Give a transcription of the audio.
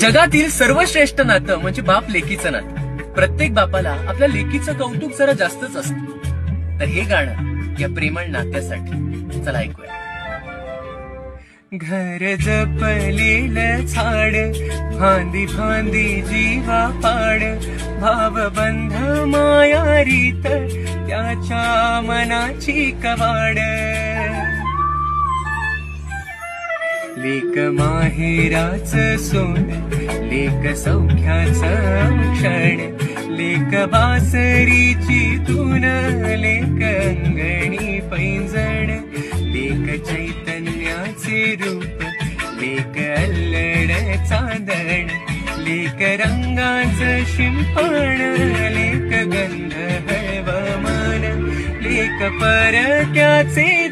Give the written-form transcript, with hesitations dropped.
जगातील सर्वश्रेष्ठ नातं म्हणजे बाप लेकीचं नातं. प्रत्येक बापाला आपल्या लेकीचं कौतुक जरा जास्तच असतं. तर हे गाणं या प्रेमळ नात्यासाठी. चला ऐकूया. घर जपलेलं झाड, फांदी फांदी जीवा पाड, भावबंध मायारीत त्याच्या मनाची कवाड. लेक माहेराच सोन, लेक सौख्याचं क्षण, लेक बासरीची धून, लेक अंगणी पैंजण, लेक चैतन्याचे रूप, लेक अल्लड चांदण, लेक रंगाचं शिंपण, लेक गंध हळव मन, लेक परक्याचे